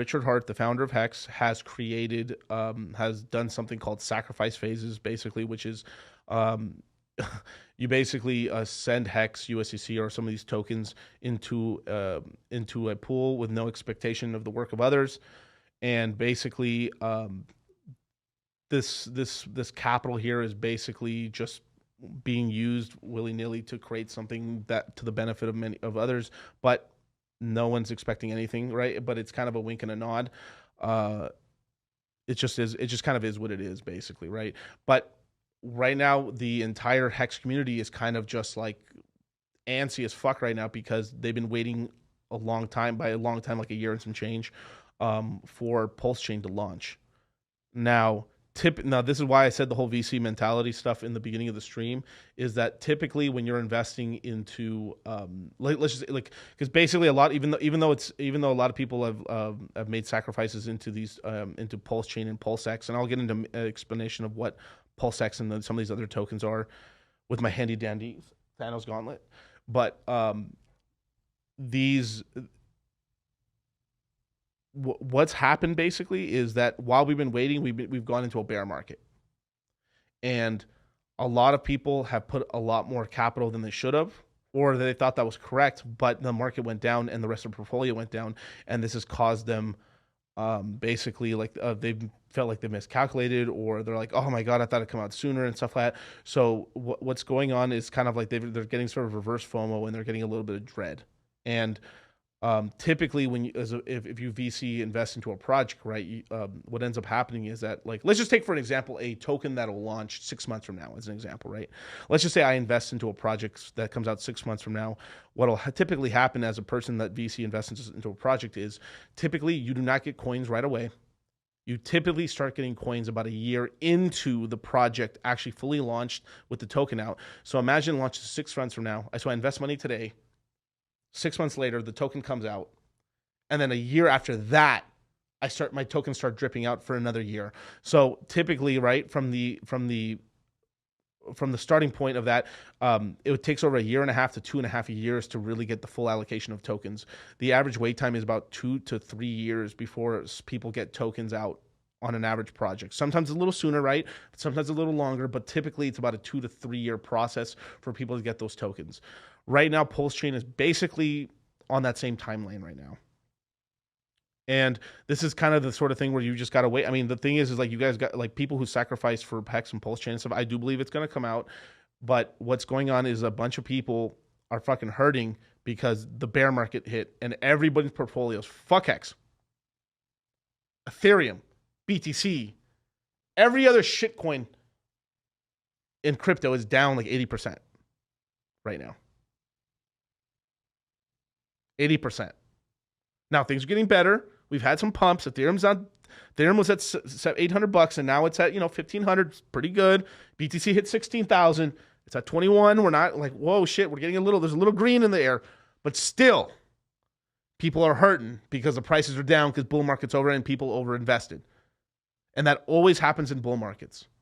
Richard Hart, the founder of Hex, has created, has done something called sacrifice phases, basically, which is um, you basically send Hex, USDC, or some of these tokens into a pool with no expectation of the work of others, and basically this capital here is basically just being used willy nilly to create something that to the benefit of many of others, but no one's expecting anything, right? But it's kind of a wink and a nod. Uh, it just is. It just kind of is what it is, basically, right? But right now, the entire Hex community is kind of just like antsy as fuck right now because they've been waiting a long time, by a long time, like a year and some change, for Pulse Chain to launch. Now, now this is why I said the whole VC mentality stuff in the beginning of the stream is that typically when you're investing into let's just like, because basically a lot, even though a lot of people have made sacrifices into these into Pulse Chain and PulseX, and I'll get into an explanation of what PulseX and some of these other tokens are with my handy dandy Thanos gauntlet, but these what's happened basically is that while we've been waiting, we've gone into a bear market, and a lot of people have put a lot more capital than they should have, or they thought that was correct, but the market went down and the rest of the portfolio went down, and this has caused them basically like they've felt like they miscalculated, or they're like, oh my god, I thought it'd come out sooner and stuff like that. So what's going on is kind of like they're getting sort of reverse FOMO, and they're getting a little bit of dread. And typically when you, if you VC invest into a project, right, what ends up happening is that, like, let's just take for an example a token that'll launch 6 months from now as an example, right? Let's just say I invest into a project that comes out 6 months from now. What'll typically happen as a person that VC invests into a project is typically you do not get coins right away. You typically start getting coins about a year into the project actually fully launched with the token out. So imagine launches 6 months from now. So I invest money today. 6 months later, the token comes out, and then a year after that, my tokens start dripping out for another year. So typically, right, from the starting point of that, it takes over a year and a half to 2.5 years to really get the full allocation of tokens. The average wait time is about 2 to 3 years before people get tokens out on an average project. Sometimes a little sooner, right? Sometimes a little longer, but typically it's about a 2 to 3 year process for people to get those tokens. Right now, Pulse Chain is basically on that same timeline right now. And this is kind of the sort of thing where you just got to wait. I mean, the thing is like you guys got like people who sacrifice for Hex and Pulse Chain and stuff. I do believe it's going to come out. But what's going on is a bunch of people are fucking hurting because the bear market hit and everybody's portfolios, fuck Hex, Ethereum, BTC, every other shitcoin in crypto is down like 80% right now. 80%. Now things are getting better. We've had some pumps. Ethereum was at $800 and now it's at 1,500. Pretty good. BTC hit 16,000. It's at 21. We're not like, whoa shit. We're getting there's a little green in the air, but still, people are hurting because the prices are down because bull market's over and people over invested, and that always happens in bull markets.